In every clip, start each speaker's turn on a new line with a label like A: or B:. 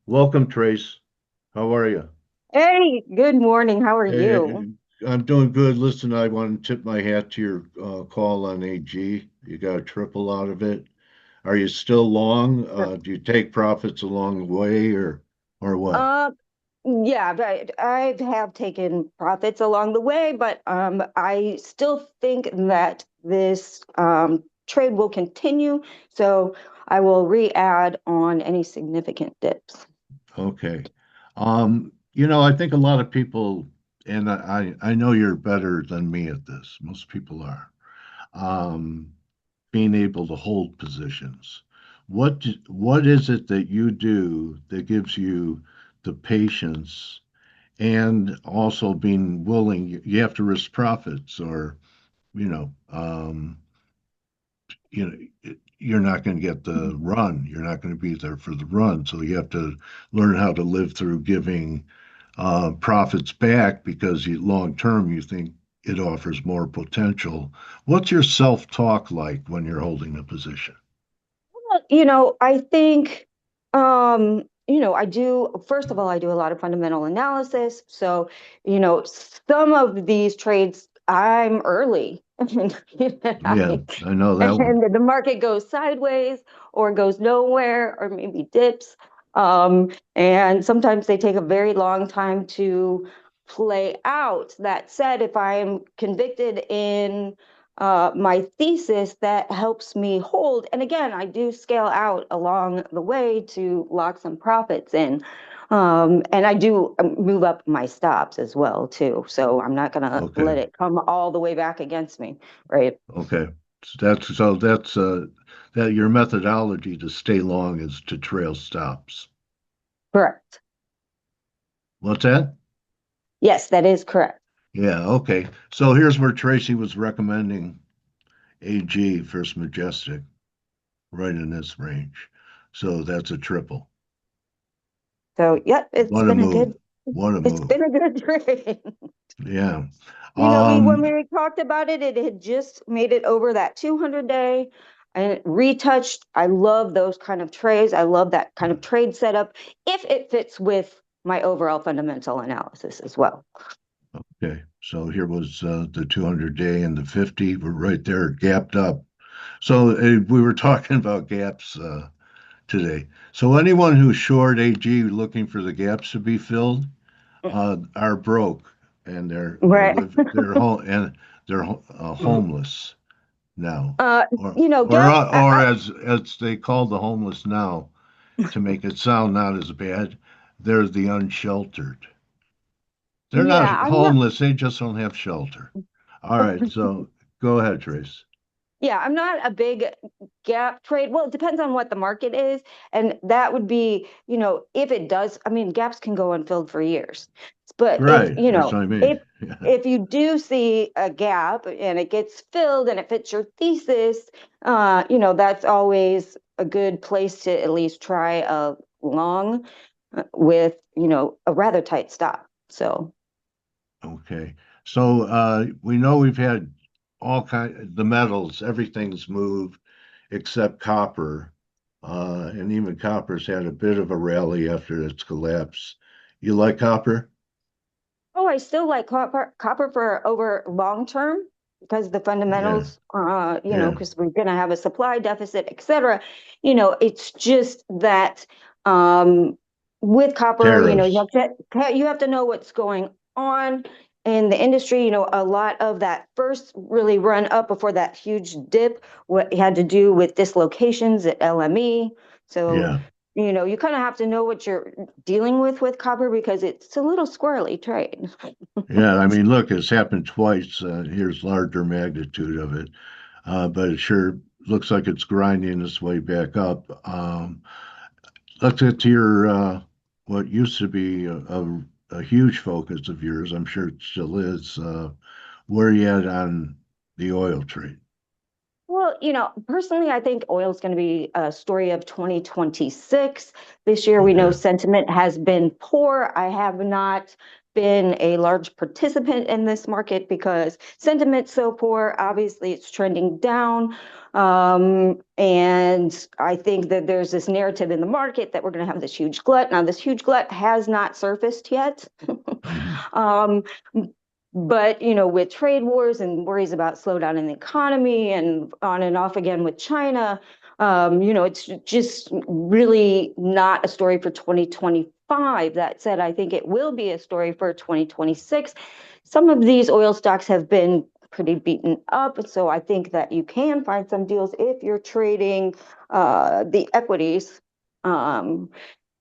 A: Welcome, Trace. How are you?
B: Hey, good morning. How are you?
A: Hey, I'm doing good. Listen, I want to tip my hat to your call on AG. You got a triple out of it. Are you still long? Do you take profits along the way or what?
B: Uh, yeah, but I have taken profits along the way, but I still think that this trade will continue. So I will re-add on any significant dips.
A: Okay. I think a lot of people, and I know you're better than me at this. Most people are. Um, Being able to hold positions. What is it that you do that gives you the patience and also being willing? You have to risk profits, or you know, um, you're not going to get the run. You're not going to be there for the run, so you have to learn how to live through giving profits back because long term you think it offers more potential. What's your self-talk like when you're holding a position?
B: I think, I do, first of all, I do a lot of fundamental analysis. So, some of these trades, I'm early. And,
A: Yeah, I know that one.
B: and the market goes sideways or goes nowhere or maybe dips. And sometimes they take a very long time to play out. That said, if I'm convicted in my thesis, that helps me hold. And again, I do scale out along the way to lock some profits in. And I do move up my stops as well too. So I'm not gonna
A: Okay,
B: let it come all the way back against me, right?
A: okay. So that's that your methodology to stay long is to trail stops.
B: Correct.
A: What's that?
B: Yes, that is correct.
A: Yeah, okay. So here's where Tracy was recommending AG First Majestic, right in this range. So that's a triple.
B: So yep,
A: What a move. What a
B: it's
A: move.
B: been a good trade.
A: Yeah.
B: When
A: Um,
B: we talked about it, it had just made it over that 200 day and retouched. I love those kind of trades. I love that kind of trade setup if it fits with my overall fundamental analysis as well.
A: okay. So here was the 200 day and the 50 were right there gapped up. So we were talking about gaps today. So anyone who's short AG looking for the gaps to be filled are broke and
B: Right.
A: they're home and they're homeless now,
B: Uh,
A: or
B: gaps.
A: as they call the homeless now to make it sound not as bad, they're the unsheltered. They're not
B: Yeah, I'm not.
A: homeless, they just don't have shelter. All right, so go ahead, Trace.
B: Yeah, I'm not a big gap trade. Well, it depends on what the market is. And that would be, if it does, I mean, gaps can go unfilled for years. But if,
A: Right, that's what I mean.
B: if
A: Yeah.
B: if you do see a gap and it gets filled and it fits your thesis, that's always a good place to at least try a long with, a rather tight stop. So
A: Okay. So we know we've had all the metals, everything's moved except copper. And even copper's had a bit of a rally after its collapse. You like copper?
B: oh, I still like copper for over long term because the
A: Yeah,
B: fundamentals,
A: yeah.
B: because we're going to have a supply deficit, et cetera. It's just that with copper,
A: Tariffs.
B: you have to know what's going on in the industry. A lot of that first really run up before that huge dip, what had to do with dislocations at LME. So,
A: Yeah.
B: you kind of have to know what you're dealing with copper because it's a little squirrely trade.
A: Yeah. I mean, look, it's happened twice. Here's larger magnitude of it. But it sure looks like it's grinding its way back up. Let's get to your what used to be a huge focus of yours. I'm sure it still is. Where are you at on the oil trade?
B: Well, personally, I think oil is going to be a story of 2026. This year, we know
A: Okay.
B: sentiment has been poor. I have not been a large participant in this market because sentiment's so poor. Obviously, it's trending down. And I think that there's this narrative in the market that we're going to have this huge glut. Now, this huge glut has not surfaced yet.
A: Mhm.
B: um, but with trade wars and worries about slowdown in the economy and on and off again with China, it's just really not a story for 2025. That said, I think it will be a story for 2026. Some of these oil stocks have been pretty beaten up, so I think that you can find some deals if you're trading the equities. Um,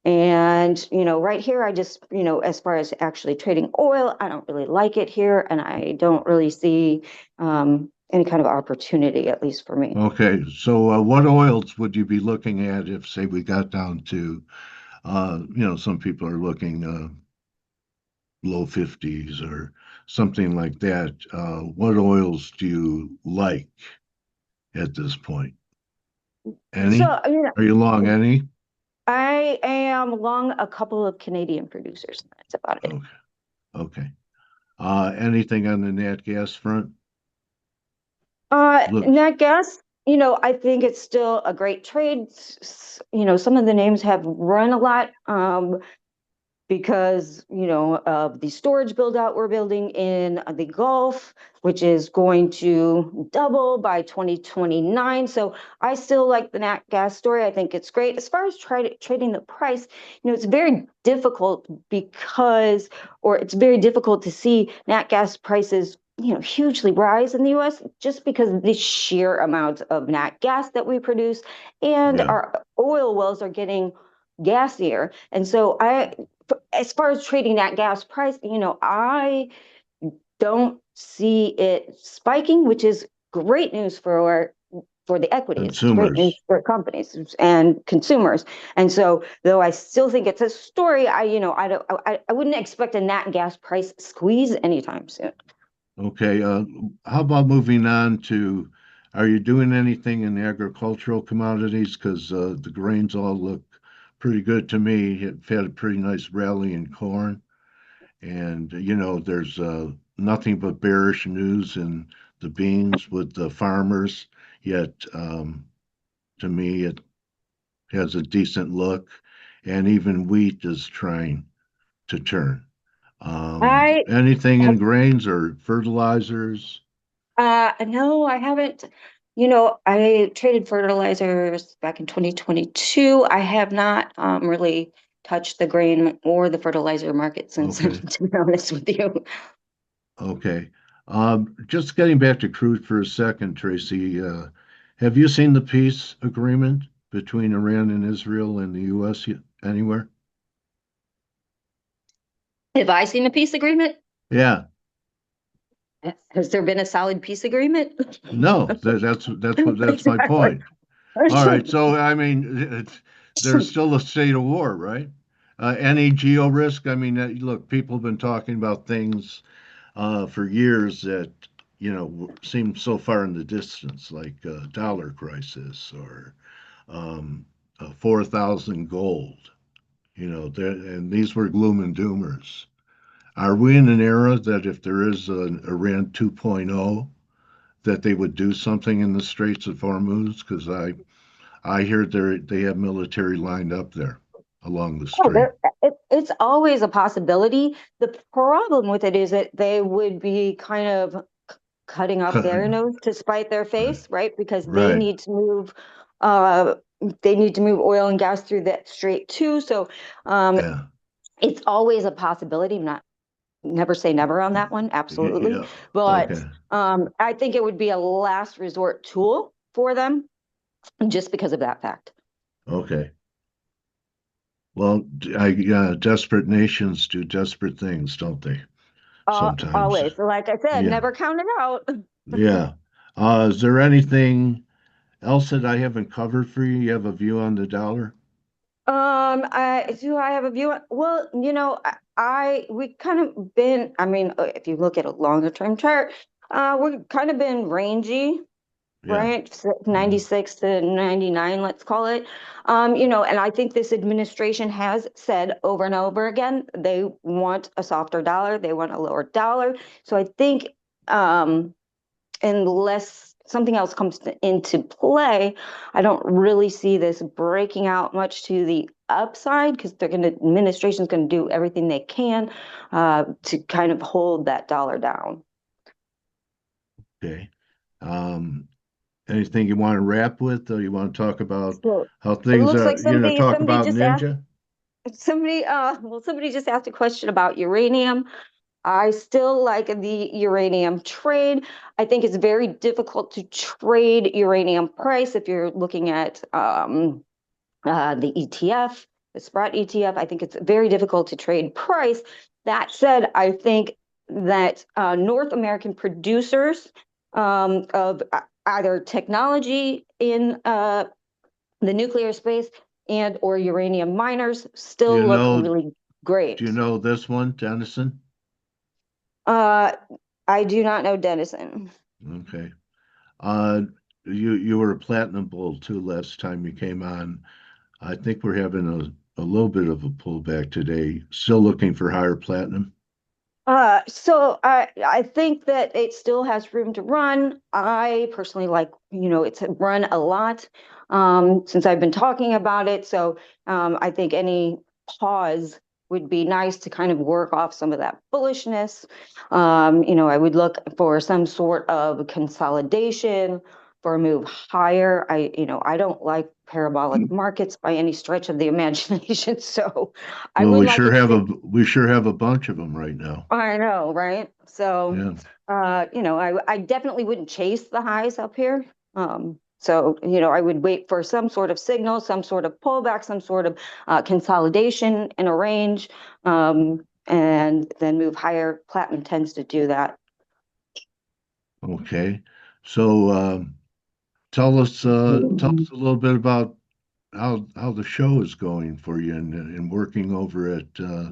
B: and, right here, I just, as far as actually trading oil, I don't really like it here. And I don't really see any kind of opportunity, at least for me.
A: Okay. So, what oils would you be looking at if, say, we got down to, some people are looking low 50s or something like that. What oils do you like at this point? Any?
B: So,
A: Are you long any?
B: I am long a couple of Canadian producers. That's about it.
A: Okay. Okay. Anything on the nat gas front? Look,
B: Nat gas, I think it's still a great trade. Some of the names have run a lot. Because of the storage build out we're building in the Gulf, which is going to double by 2029. So I still like the nat gas story. I think it's great. As far as trading the price, it's very difficult or it's very difficult to see nat gas prices hugely rise in the US just because of the sheer amount of nat gas that we produce, and
A: yeah,
B: our oil wells are getting gassier. And so as far as trading that gas price, I don't see it spiking, which is great news for the equities. It's great news
A: consumers.
B: for companies and consumers. And so, though I still think it's a story, I wouldn't expect a nat gas price squeeze anytime soon.
A: Okay. How about moving on to, are you doing anything in agricultural commodities? Because the grains all look pretty good to me. It had a pretty nice rally in corn. And, there's nothing but bearish news in the beans with the farmers. Yet, to me, it has a decent look. And even wheat is trying to turn.
B: I
A: Anything
B: have
A: in grains or fertilizers?
B: No, I haven't. I traded fertilizers back in 2022. I have not really touched the grain or the fertilizer market since then,
A: Okay.
B: to be honest with you.
A: Okay. Just getting back to crude for a second, Tracy. Have you seen the peace agreement between Iran and Israel and the U.S. Anywhere?
B: Have I seen a peace agreement?
A: Yeah.
B: Has there been a solid peace agreement?
A: No, that's my
B: Exactly.
A: point. All right. So I mean, there's still a state of war, right? Any geo risk? I mean, look, people have been talking about things for years that seem so far in the distance, like dollar crisis or 4,000 gold. And these were gloom and doomers. Are we in an era that if there is an Iran 2.0, that they would do something in the Straits of Hormuz? Because I hear they have military lined up there along the
B: Oh,
A: strait.
B: it's always a possibility. The problem with it is that they would be kind of cutting off their nose to spite their
A: Right.
B: face, right? Because
A: Right.
B: uh, they need to move oil and gas through that strait too. So um,
A: Yeah.
B: it's always a possibility. Not never say never on that one, absolutely.
A: Yeah.
B: But
A: Okay.
B: I think it would be a last resort tool for them just because of that fact.
A: Okay. Well, desperate nations do desperate things, don't they? Sometimes.
B: Always, like I said,
A: Yeah.
B: never count it out.
A: Yeah. Is there anything else that I haven't covered for you? You have a view on the dollar?
B: I have a view. Well, we kind of been. I mean, if you look at a longer term chart, we've kind of been rangy.
A: Yeah.
B: right? 96 to 99, let's call it. And I think this administration has said over and over again, they want a softer dollar, they want a lower dollar. So I think unless something else comes into play, I don't really see this breaking out much to the upside because administration's going to do everything they can to kind of hold that dollar down.
A: Okay. Um, Anything you want to wrap with, or you want to talk about
B: So
A: how
B: it
A: things
B: looks
A: are,
B: like
A: talk
B: somebody
A: about
B: just asked
A: Ninja?
B: somebody just asked a question about uranium. I still like the uranium trade. I think it's very difficult to trade uranium price if you're looking at the ETF, the Sprott ETF. I think it's very difficult to trade price. That said, I think that North American producers of either technology in the nuclear space and or uranium miners
A: Do you
B: still look
A: know,
B: really great.
A: this one, Dennison?
B: Uh, I do not know Denison.
A: Okay. Uh, you were a platinum bull too last time you came on. I think we're having a little bit of a pullback today. Still looking for higher platinum.
B: So I think that it still has room to run. I personally like, it's run a lot since I've been talking about it. So I think any pause would be nice to kind of work off some of that bullishness. I would look for some sort of consolidation for a move higher. I don't like parabolic markets by any stretch of the imagination. So I
A: Well,
B: would like it to.
A: we sure have a bunch of them right now.
B: I know, right? So,
A: Yeah.
B: I definitely wouldn't chase the highs up here. So, I would wait for some sort of signal, some sort of pullback, some sort of consolidation in a range, and then move higher. Platinum tends to do that.
A: Okay. So tell us a little bit about how the show is going for you and working over at
B: Yeah.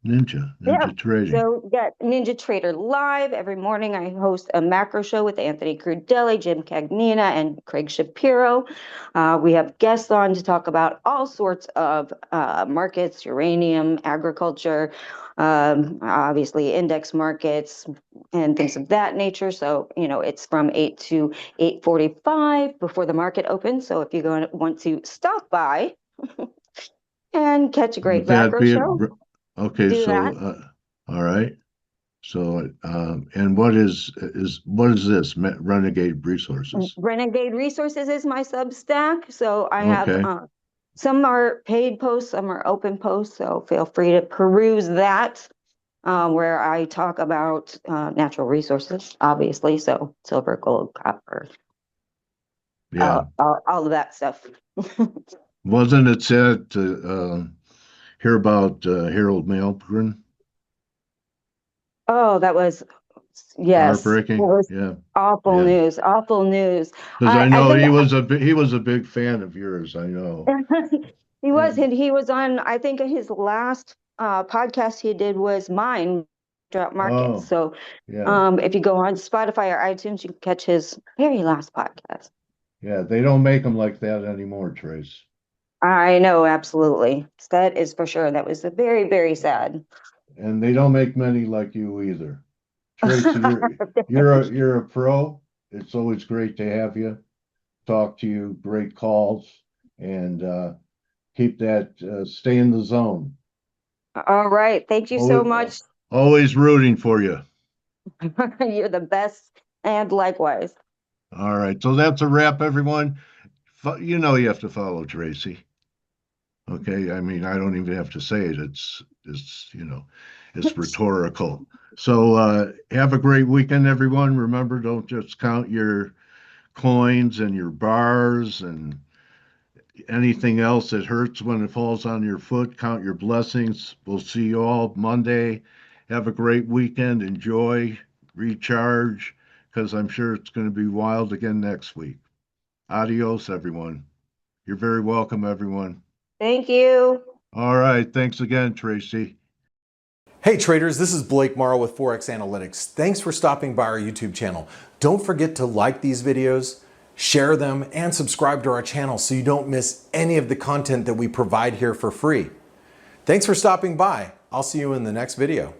A: Ninja Trading.
B: So we got NinjaTrader Live every morning. I host a macro show with Anthony Crudele, Jim Cagnina, and Craig Shapiro. We have guests on to talk about all sorts of markets, uranium, agriculture, obviously index markets, and things of that nature. So, it's from 8 to 8:45 before the market opens. So if you want to stop by and catch a
A: Would
B: great
A: that
B: macro
A: be it?
B: show,
A: Okay,
B: do
A: so
B: that.
A: all right. So and what is this? Renegade Resources?
B: Renegade Resources is my Substack. So I have
A: Okay.
B: some are paid posts, some are open posts. So feel free to peruse that, where I talk about natural resources, obviously. So silver, gold, copper,
A: Yeah.
B: all of that stuff.
A: Wasn't it sad to hear about Harold Malmgren?
B: Oh, yes, that
A: Heartbreaking.
B: was
A: Yeah.
B: awful
A: Yeah.
B: news, awful news.
A: Because I
B: I
A: know
B: think
A: he was a big fan of yours. I know. And
B: he was on, I think his last podcast he did was mine, Drop Markets.
A: oh,
B: So
A: yeah.
B: if you go on Spotify or iTunes, you can catch his very last podcast.
A: Yeah. They don't make them like that anymore, Trace.
B: I know, absolutely. That is for sure. That was very, very sad.
A: And they don't make many like you either. Tracy, you're a pro. It's always great to have you. Talk to you. Great calls, and keep that stay in the zone.
B: All right. Thank you so
A: Always,
B: much.
A: always rooting for you.
B: You're the best. And likewise.
A: All right, so that's a wrap, everyone. You know you have to follow Tracy. Okay, I mean I don't even have to say it. It's rhetorical. So have a great weekend, everyone. Remember, don't just count your coins and your bars and anything else that hurts when it falls on your foot. Count your blessings. We'll see you all Monday. Have a great weekend. Enjoy, recharge, because I'm sure it's going to be wild again next week. Adios, everyone. You're very welcome, everyone.
B: Thank you.
A: All right. Thanks again, Tracy.
C: Hey traders, this is Blake Morrow with ForexAnalytix. Thanks for stopping by our YouTube channel. Don't forget to like these videos, share them, and subscribe to our channel so you don't miss any of the content that we provide here for free. Thanks for stopping by. I'll see you in the next video.